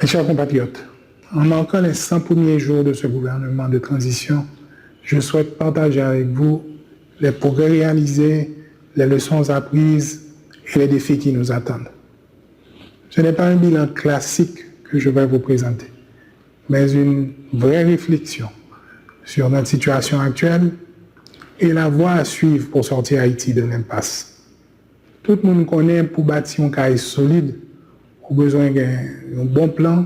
Mes chers compatriotes, en marquant les 100 premiers jours de ce gouvernement de transition, je souhaite partager avec vous les progrès réalisés, les leçons apprises et les défis qui nous attendent. Ce n'est pas un bilan classique que je vais vous présenter, mais une vraie réflexion sur notre situation actuelle et la voie à suivre pour sortir Haïti de l'impasse. Tout le monde connaît pour bâtir un cahier solide, au besoin d'un bon plan,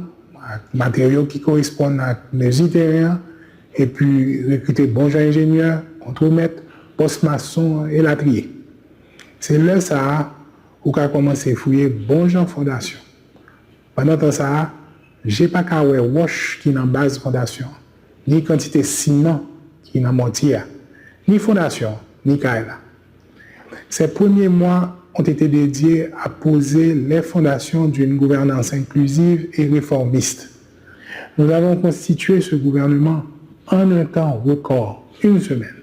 matériaux qui correspondent à nos terrains, et puis recruter bons ingénieurs, contremaîtres, post-maçons et latriers. C'est là ça où on commence à fouiller bon gens fondation. Pendant temps ça, j'ai pas qu'à wash qui dans base fondation, ni quantité ciment qui dans mortier, ni fondation, ni kaila. Ces premiers mois ont été dédiés à poser les fondations d'une gouvernance inclusive et réformiste. Nous avons constitué ce gouvernement en un temps record, une semaine.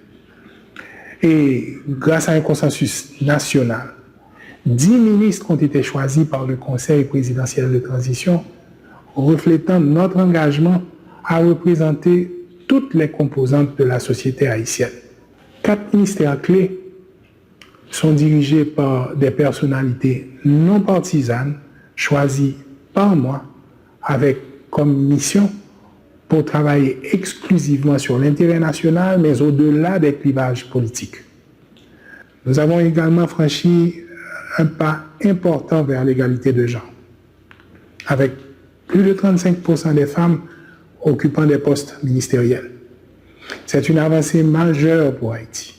Et grâce à un consensus national, 10 ministres ont été choisis par le Conseil présidentiel de transition, reflétant notre engagement à représenter toutes les composantes de la société haïtienne. 4 ministères clés sont dirigés par des personnalités non partisanes choisies par moi avec comme mission pour travailler exclusivement sur l'intérêt national, mais au-delà des clivages politiques. Nous avons également franchi un pas important vers l'égalité de genre, avec plus de 35% des femmes occupant des postes ministériels. C'est une avancée majeure pour Haïti,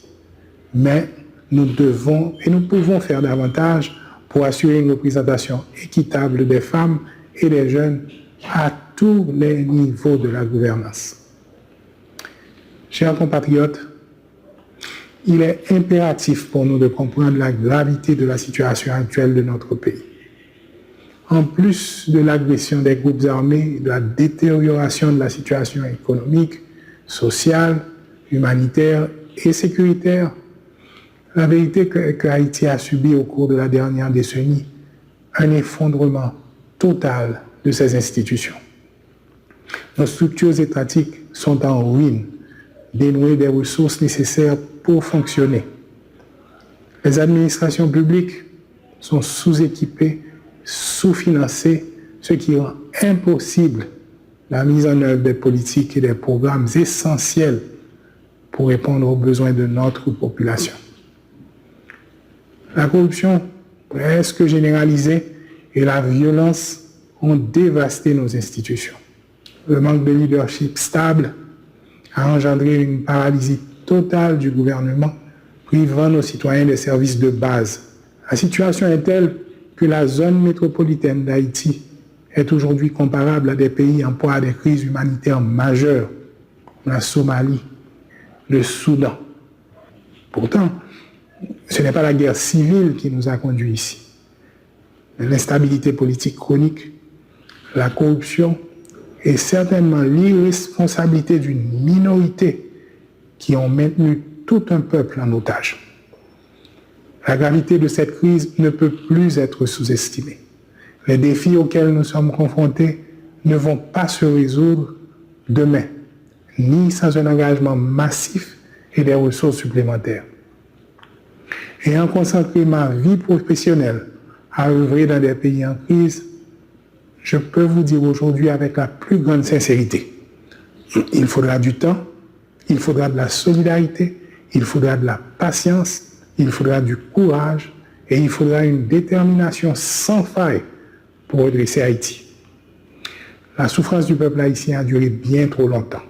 mais nous devons et nous pouvons faire davantage pour assurer une représentation équitable des femmes et des jeunes à tous les niveaux de la gouvernance. Chers compatriotes, il est impératif pour nous de comprendre la gravité de la situation actuelle de notre pays. En plus de l'agression des groupes armés, de la détérioration de la situation économique, sociale, humanitaire et sécuritaire, la vérité que Haïti a subi au cours de la dernière décennie, un effondrement total de ses institutions. Nos structures étatiques sont en ruine, dénuées des ressources nécessaires pour fonctionner. Les administrations publiques sont sous-équipées, sous-financées, ce qui rend impossible la mise en œuvre des politiques et des programmes essentiels pour répondre aux besoins de notre population. La corruption presque généralisée et la violence ont dévasté nos institutions. Le manque de leadership stable a engendré une paralysie totale du gouvernement, privant nos citoyens des services de base. La situation est telle que la zone métropolitaine d'Haïti est aujourd'hui comparable à des pays en proie à des crises humanitaires majeures, comme la Somalie, le Soudan. Pourtant, ce n'est pas la guerre civile qui nous a conduits ici. L'instabilité politique chronique, la corruption et certainement l'irresponsabilité d'une minorité qui ont maintenu tout un peuple en otage. La gravité de cette crise ne peut plus être sous-estimée. Les défis auxquels nous sommes confrontés ne vont pas se résoudre demain, ni sans un engagement massif et des ressources supplémentaires. Ayant concentré ma vie professionnelle à œuvrer dans des pays en crise, je peux vous dire aujourd'hui avec la plus grande sincérité, il faudra du temps, il faudra de la solidarité, il faudra de la patience, il faudra du courage et il faudra une détermination sans faille pour redresser Haïti. La souffrance du peuple haïtien a duré bien trop longtemps.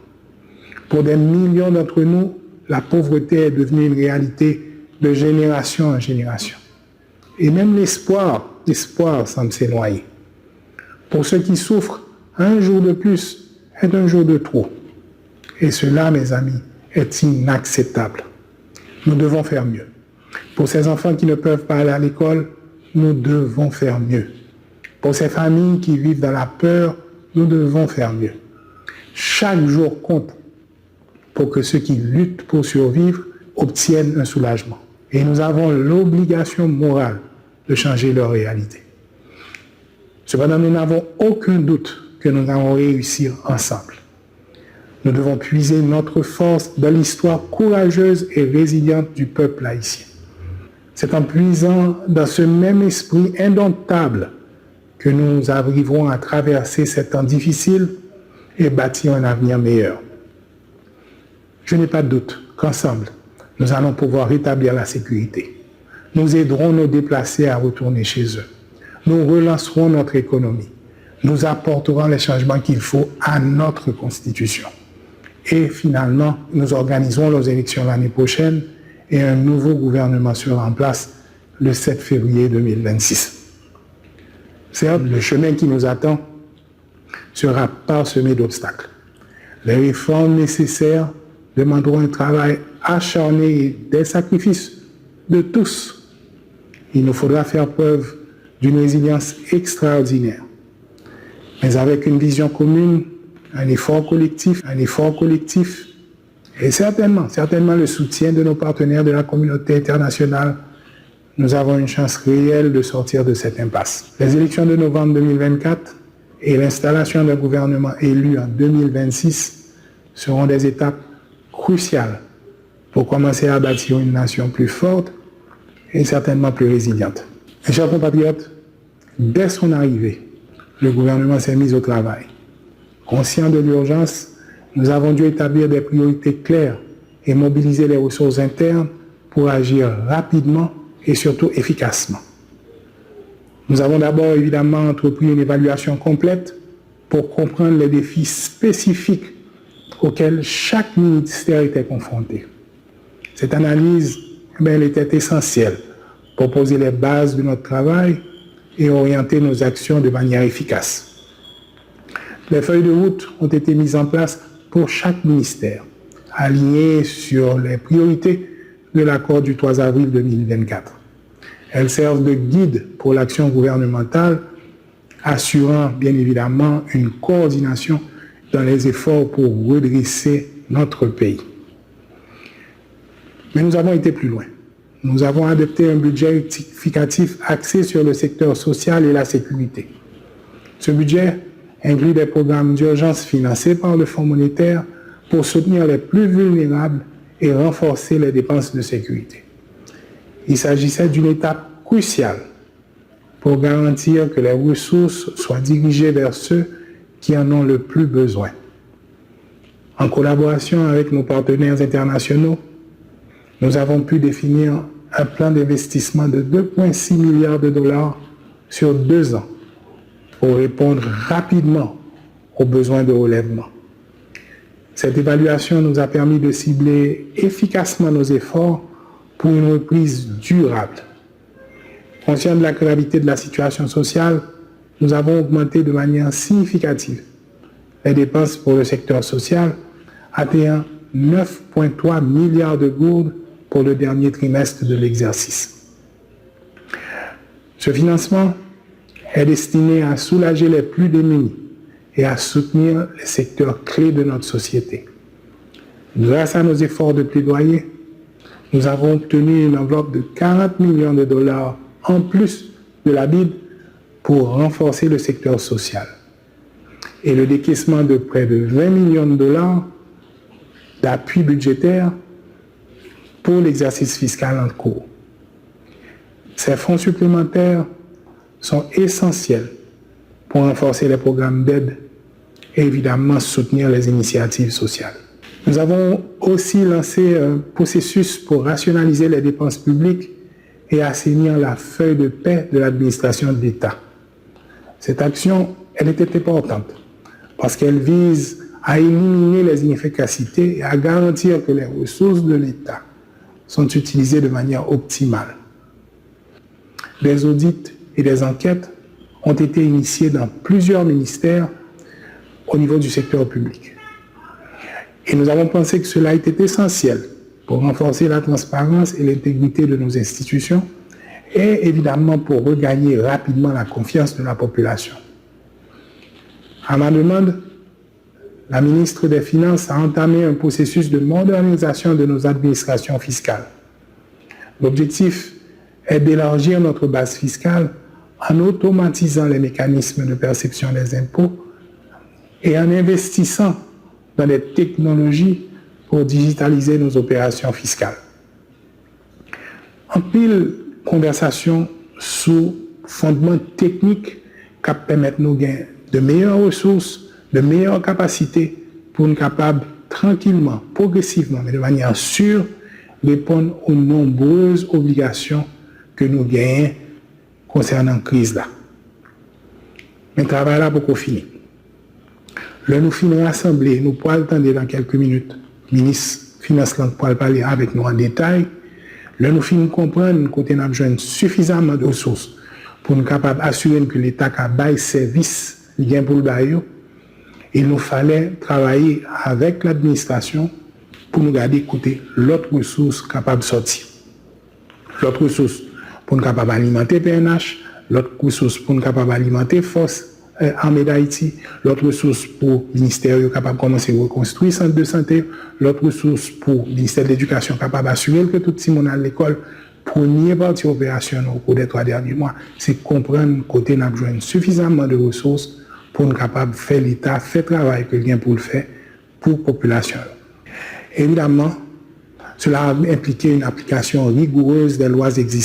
Pour des millions d'entre nous, la pauvreté est devenue une réalité de génération en génération. Et même l'espoir semble s'éloigner. Pour ceux qui souffrent, un jour de plus est un jour de trop. Et cela, mes amis, est inacceptable. Nous devons faire mieux. Pour ces enfants qui ne peuvent pas aller à l'école, nous devons faire mieux. Pour ces familles qui vivent dans la peur, nous devons faire mieux. Chaque jour compte pour que ceux qui luttent pour survivre obtiennent un soulagement. Et nous avons l'obligation morale de changer leur réalité. Cependant, nous n'avons aucun doute que nous allons réussir ensemble. Nous devons puiser notre force dans l'histoire courageuse et résiliente du peuple haïtien. C'est en puisant dans ce même esprit indomptable que nous arriverons à traverser ces temps difficiles et bâtir un avenir meilleur. Je n'ai pas de doute qu'ensemble, nous allons pouvoir rétablir la sécurité. Nous aiderons nos déplacés à retourner chez eux. Nous relancerons notre économie. Nous apporterons les changements qu'il faut à notre Constitution. Et finalement, nous organiserons nos élections l'année prochaine et un nouveau gouvernement sera en place le 7 février 2026. Certes, le chemin qui nous attend sera parsemé d'obstacles. Les réformes nécessaires demanderont un travail acharné et des sacrifices de tous. Il nous faudra faire preuve d'une résilience extraordinaire. Mais avec une vision commune, un effort collectif et certainement le soutien de nos partenaires de la communauté internationale, nous avons une chance réelle de sortir de cette impasse. Les élections de novembre 2024 et l'installation d'un gouvernement élu en 2026 seront des étapes cruciales pour commencer à bâtir une nation plus forte et certainement plus résiliente. Mes chers compatriotes, dès son arrivée, le gouvernement s'est mis au travail. Conscient de l'urgence, nous avons dû établir des priorités claires et mobiliser les ressources internes pour agir rapidement et surtout efficacement. Nous avons d'abord évidemment entrepris une évaluation complète pour comprendre les défis spécifiques auxquels chaque ministère était confronté. Cette analyse, elle était essentielle pour poser les bases de notre travail et orienter nos actions de manière efficace. Les feuilles de route ont été mises en place pour chaque ministère, alignées sur les priorités de l'accord du 3 avril 2024. Elles servent de guide pour l'action gouvernementale, assurant bien évidemment une coordination dans les efforts pour redresser notre pays. Mais nous avons été plus loin. Nous avons adopté un budget rectificatif axé sur le secteur social et la sécurité. Ce budget inclut des programmes d'urgence financés par le Fonds monétaire pour soutenir les plus vulnérables et renforcer les dépenses de sécurité. Il s'agissait d'une étape cruciale pour garantir que les ressources soient dirigées vers ceux qui en ont le plus besoin. En collaboration avec nos partenaires internationaux, nous avons pu définir un plan d'investissement de 2,6 milliards de dollars sur 2 ans pour répondre rapidement aux besoins de relèvement. Cette évaluation nous a permis de cibler efficacement nos efforts pour une reprise durable. Conscient de la gravité de la situation sociale, nous avons augmenté de manière significative les dépenses pour le secteur social, atteignant 9,3 milliards de gourdes pour le dernier trimestre de l'exercice. Ce financement est destiné à soulager les plus démunis et à soutenir les secteurs clés de notre société. Grâce à nos efforts de plaidoyer, nous avons obtenu une enveloppe de 40 millions de dollars en plus de la BID pour renforcer le secteur social et le décaissement de près de 20 millions de dollars d'appui budgétaire pour l'exercice fiscal en cours. Ces fonds supplémentaires sont essentiels pour renforcer les programmes d'aide et évidemment soutenir les initiatives sociales. Nous avons aussi lancé un processus pour rationaliser les dépenses publiques et assainir la feuille de paie de l'administration de l'État. Cette action, elle était importante parce qu'elle vise à éliminer les inefficacités et à garantir que les ressources de l'État sont utilisées de manière optimale. Des audits et des enquêtes ont été initiés dans plusieurs ministères au niveau du secteur public. Et nous avons pensé que cela était essentiel pour renforcer la transparence et l'intégrité de nos institutions et évidemment pour regagner rapidement la confiance de la population. À ma demande, la ministre des Finances a entamé un processus de modernisation de nos administrations fiscales. L'objectif est d'élargir notre base fiscale en automatisant les mécanismes de perception des impôts et en investissant dans des technologies pour digitaliser nos opérations fiscales. En pile conversation sous fondement technique qui permettent nous de gagner de meilleures ressources, de meilleures capacités pour nous capables tranquillement, progressivement, mais de manière sûre, répondre aux nombreuses obligations que nous gagnons concernant la crise là. Mais le travail là pour finir. Là, nous finissons l'Assemblée, nous pourrons attendre dans quelques minutes. Le ministre des Finances pourra parler avec nous en détail. Là, nous finissons comprendre que nous avons besoin suffisamment de ressources pour nous capables d'assurer que l'État a bail service pour le bail. Il nous fallait travailler avec l'administration pour nous garder côté l'autre ressource capable de sortir. L'autre ressource pour nous capable d'alimenter PNH, l'autre ressource pour nous capable d'alimenter Force Armée d'Haïti, l'autre ressource pour le ministère capable de commencer à reconstruire le centre de santé, l'autre ressource pour le ministère de l'Éducation capable d'assurer que tout le monde à l'école. Première partie opérationnelle au cours des 3 derniers mois, c'est comprendre côté nous avons besoin suffisamment de ressources pour nous capables de faire l'État, faire le travail que vient pour le faire pour la population. Évidemment, cela a impliqué une application rigoureuse des lois existantes.